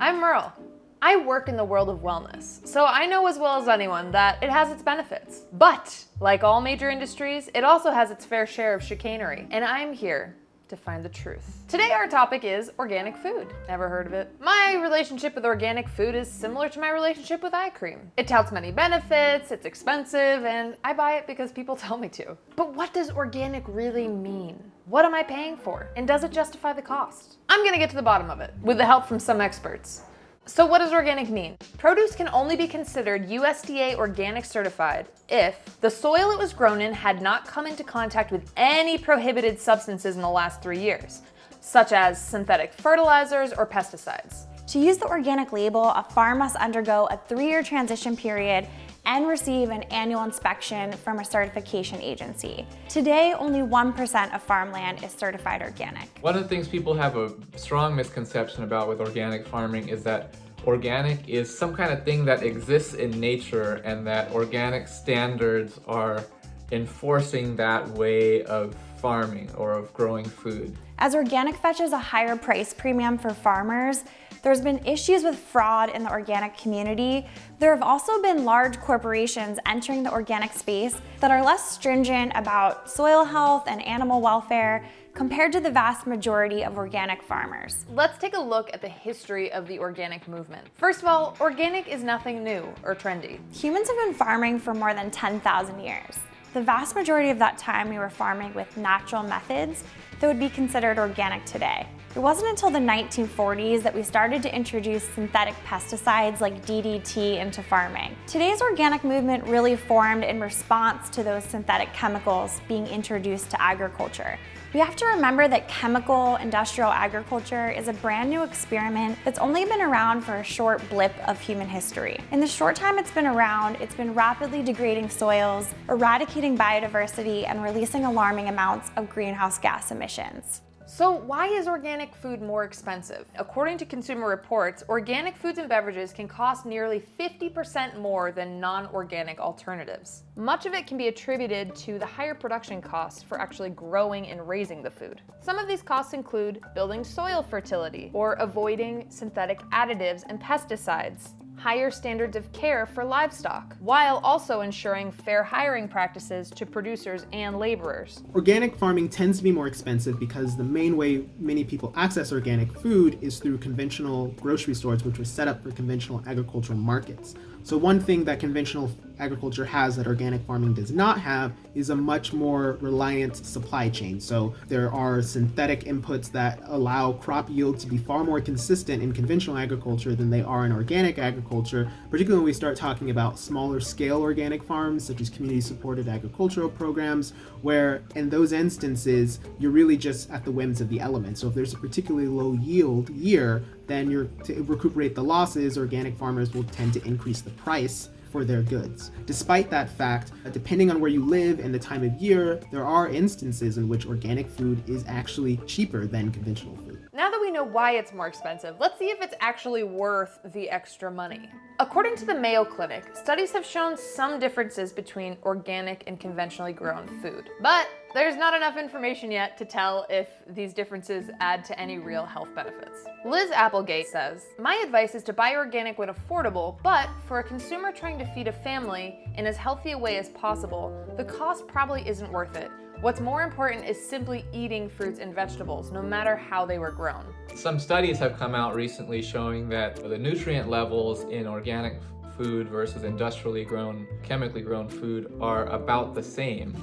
I'm Merle. I work in the world of wellness, so I know as well as anyone that it has its benefits. But, like all major industries, it also has its fair share of chicanery, and I'm here to find the truth. Today our topic is organic food. Never heard of it? My relationship with organic food is similar to my relationship with eye cream. It touts many benefits, it's expensive, and I buy it because people tell me to. But what does organic really mean? What am I paying for? And does it justify the cost? I'm gonna get to the bottom of it, with the help from some experts. So what does organic mean? Produce can only be considered USDA organic certified if the soil it was grown in had not come into contact with any prohibited substances in the last 3 years, such as synthetic fertilizers or pesticides. To use the organic label, a farm must undergo a 3-year transition period and receive an annual inspection from a certification agency. Today, only 1% of farmland is certified organic. One of the things people have a strong misconception about with organic farming is that organic is some kind of thing that exists in nature and that organic standards are enforcing that way of farming or of growing food. As organic fetches a higher price premium for farmers, there's been issues with fraud in the organic community. There have also been large corporations entering the organic space that are less stringent about soil health and animal welfare compared to the vast majority of organic farmers. Let's take a look at the history of the organic movement. First of all, organic is nothing new or trendy. Humans have been farming for more than 10,000 years. The vast majority of that time we were farming with natural methods that would be considered organic today. It wasn't until the 1940s that we started to introduce synthetic pesticides like DDT into farming. Today's organic movement really formed in response to those synthetic chemicals being introduced to agriculture. We have to remember that chemical industrial agriculture is a brand new experiment that's only been around for a short blip of human history. In the short time it's been around, it's been rapidly degrading soils, eradicating biodiversity, and releasing alarming amounts of greenhouse gas emissions. So why is organic food more expensive? According to Consumer Reports, organic foods and beverages can cost nearly 50% more than non-organic alternatives. Much of it can be attributed to the higher production costs for actually growing and raising the food. Some of these costs include building soil fertility or avoiding synthetic additives and pesticides, higher standards of care for livestock, while also ensuring fair hiring practices to producers and laborers. Organic farming tends to be more expensive because the main way many people access organic food is through conventional grocery stores, which were set up for conventional agricultural markets. So one thing that conventional agriculture has that organic farming does not have is a much more reliant supply chain. So there are synthetic inputs that allow crop yields to be far more consistent in conventional agriculture than they are in organic agriculture, particularly when we start talking about smaller scale organic farms, such as community supported agricultural programs, where in those instances, you're really just at the whims of the elements. So if there's a particularly low yield year, then to recuperate the losses, organic farmers will tend to increase the price for their goods. Despite that fact, depending on where you live and the time of year, there are instances in which organic food is actually cheaper than conventional food. Now that we know why it's more expensive, let's see if it's actually worth the extra money. According to the Mayo Clinic, studies have shown some differences between organic and conventionally grown food. But there's not enough information yet to tell if these differences add to any real health benefits. Liz Applegate says, "My advice is to buy organic when affordable, but for a consumer trying to feed a family in as healthy a way as possible, the cost probably isn't worth it. What's more important is simply eating fruits and vegetables, no matter how they were grown." Some studies have come out recently showing that the nutrient levels in organic food versus industrially grown, chemically grown food are about the same.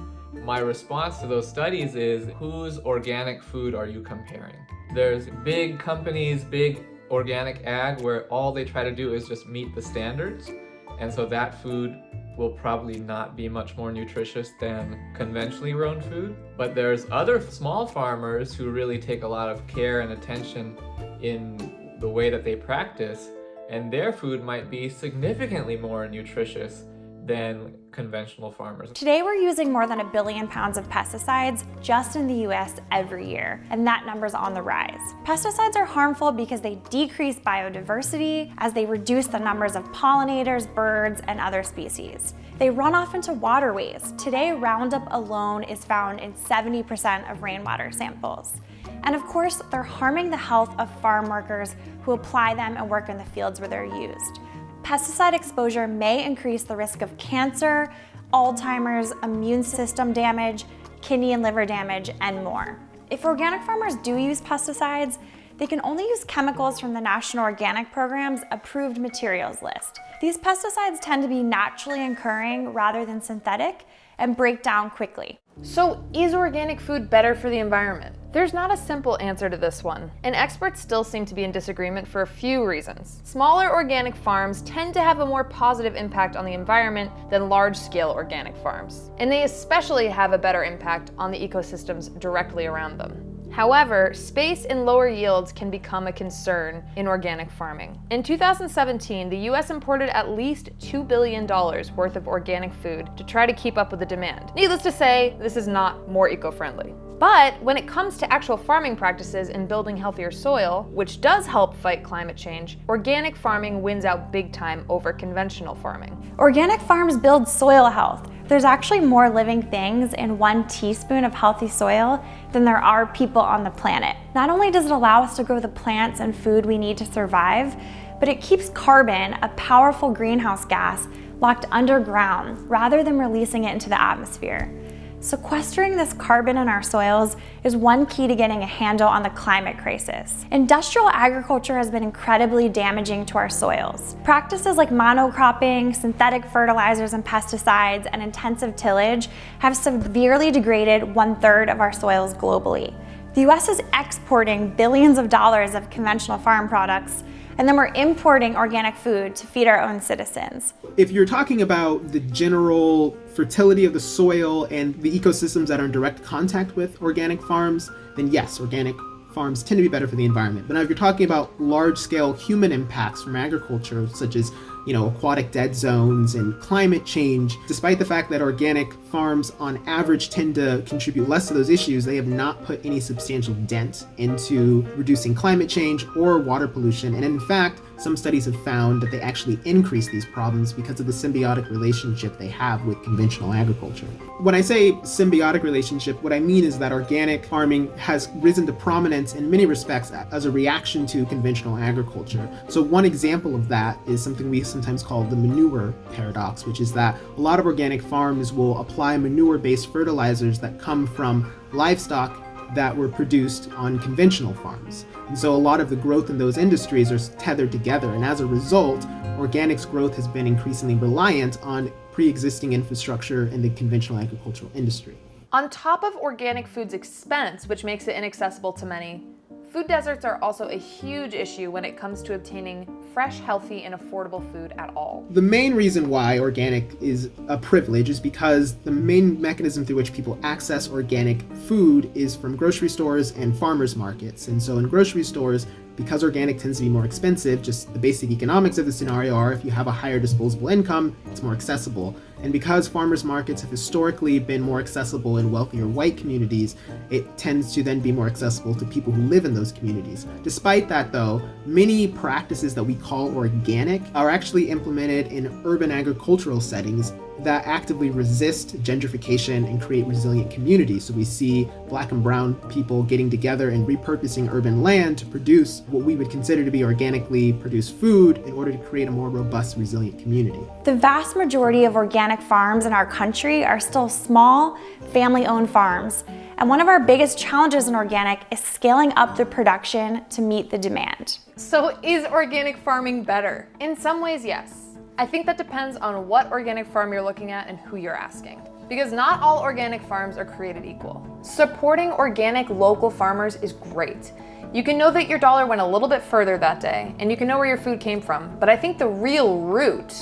My response to those studies is, whose organic food are you comparing? There's big companies, big organic ag, where all they try to do is just meet the standards, and so that food will probably not be much more nutritious than conventionally grown food. But there's other small farmers who really take a lot of care and attention in the way that they practice, and their food might be significantly more nutritious than conventional farmers. Today we're using more than 1 billion pounds of pesticides just in the US every year, and that number's on the rise. Pesticides are harmful because they decrease biodiversity as they reduce the numbers of pollinators, birds, and other species. They run off into waterways. Today, Roundup alone is found in 70% of rainwater samples. And of course, they're harming the health of farm workers who apply them and work in the fields where they're used. Pesticide exposure may increase the risk of cancer, Alzheimer's, immune system damage, kidney and liver damage, and more. If organic farmers do use pesticides, they can only use chemicals from the National Organic Program's approved materials list. These pesticides tend to be naturally occurring rather than synthetic and break down quickly. So is organic food better for the environment? There's not a simple answer to this one, and experts still seem to be in disagreement for a few reasons. Smaller organic farms tend to have a more positive impact on the environment than large-scale organic farms, and they especially have a better impact on the ecosystems directly around them. However, space and lower yields can become a concern in organic farming. In 2017, the US imported at least $2 billion worth of organic food to try to keep up with the demand. Needless to say, this is not more eco-friendly. But when it comes to actual farming practices and building healthier soil, which does help fight climate change, organic farming wins out big time over conventional farming. Organic farms build soil health. There's actually more living things in 1 teaspoon of healthy soil than there are people on the planet. Not only does it allow us to grow the plants and food we need to survive, but it keeps carbon, a powerful greenhouse gas, locked underground rather than releasing it into the atmosphere. Sequestering this carbon in our soils is one key to getting a handle on the climate crisis. Industrial agriculture has been incredibly damaging to our soils. Practices like monocropping, synthetic fertilizers and pesticides, and intensive tillage have severely degraded 1/3 of our soils globally. The US is exporting billions of dollars of conventional farm products, and then we're importing organic food to feed our own citizens. If you're talking about the general fertility of the soil and the ecosystems that are in direct contact with organic farms, then yes, organic farms tend to be better for the environment. But now if you're talking about large-scale human impacts from agriculture, such as aquatic dead zones and climate change, despite the fact that organic farms on average tend to contribute less to those issues, they have not put any substantial dent into reducing climate change or water pollution. And in fact, some studies have found that they actually increase these problems because of the symbiotic relationship they have with conventional agriculture. When I say symbiotic relationship, what I mean is that organic farming has risen to prominence in many respects as a reaction to conventional agriculture. So one example of that is something we sometimes call the Manure Paradox, which is that a lot of organic farms will apply manure-based fertilizers that come from livestock that were produced on conventional farms. And so a lot of the growth in those industries are tethered together, and as a result, organics growth has been increasingly reliant on pre-existing infrastructure in the conventional agricultural industry. On top of organic food's expense, which makes it inaccessible to many, food deserts are also a huge issue when it comes to obtaining fresh, healthy, and affordable food at all. The main reason why organic is a privilege is because the main mechanism through which people access organic food is from grocery stores and farmers markets. And so in grocery stores, because organic tends to be more expensive, just the basic economics of the scenario are if you have a higher disposable income, it's more accessible. And because farmers markets have historically been more accessible in wealthier white communities, it tends to then be more accessible to people who live in those communities. Despite that though, many practices that we call organic are actually implemented in urban agricultural settings that actively resist gentrification and create resilient communities. So we see Black and brown people getting together and repurposing urban land to produce what we would consider to be organically produced food in order to create a more robust, resilient community. The vast majority of organic farms in our country are still small, family-owned farms. And one of our biggest challenges in organic is scaling up the production to meet the demand. So is organic farming better? In some ways, yes. I think that depends on what organic farm you're looking at and who you're asking. Because not all organic farms are created equal. Supporting organic local farmers is great. You can know that your dollar went a little bit further that day, and you can know where your food came from. But I think the real root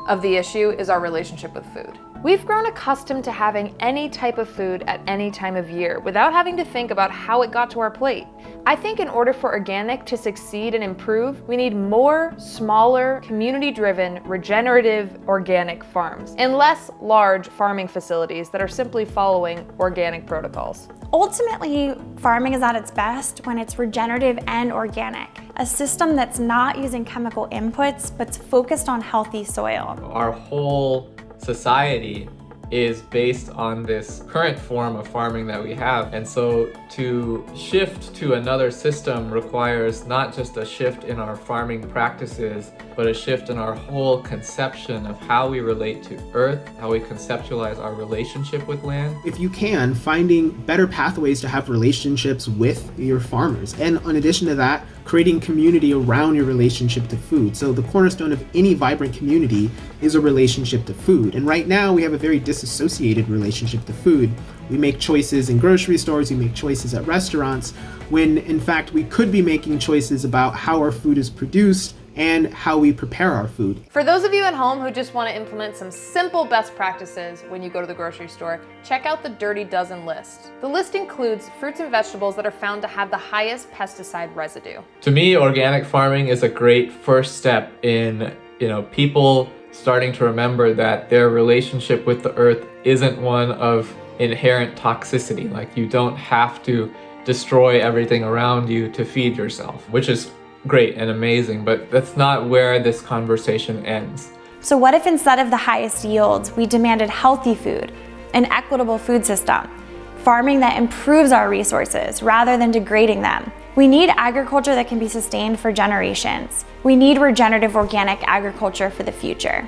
of the issue is our relationship with food. We've grown accustomed to having any type of food at any time of year without having to think about how it got to our plate. I think in order for organic to succeed and improve, we need more, smaller, community-driven, regenerative organic farms, and less large farming facilities that are simply following organic protocols. Ultimately, farming is at its best when it's regenerative and organic, a system that's not using chemical inputs, but's focused on healthy soil. Our whole society is based on this current form of farming that we have. And so to shift to another system requires not just a shift in our farming practices, but a shift in our whole conception of how we relate to earth, how we conceptualize our relationship with land. If you can, finding better pathways to have relationships with your farmers. And in addition to that, creating community around your relationship to food. So the cornerstone of any vibrant community is a relationship to food. And right now we have a very disassociated relationship to food. We make choices in grocery stores, we make choices at restaurants, when in fact we could be making choices about how our food is produced and how we prepare our food. For those of you at home who just want to implement some simple best practices when you go to the grocery store, check out the Dirty Dozen list. The list includes fruits and vegetables that are found to have the highest pesticide residue. To me, organic farming is a great first step in, people starting to remember that their relationship with the earth isn't one of inherent toxicity. Like, you don't have to destroy everything around you to feed yourself, which is great and amazing, but that's not where this conversation ends. So what if instead of the highest yields, we demanded healthy food, an equitable food system, farming that improves our resources rather than degrading them? We need agriculture that can be sustained for generations. We need regenerative organic agriculture for the future.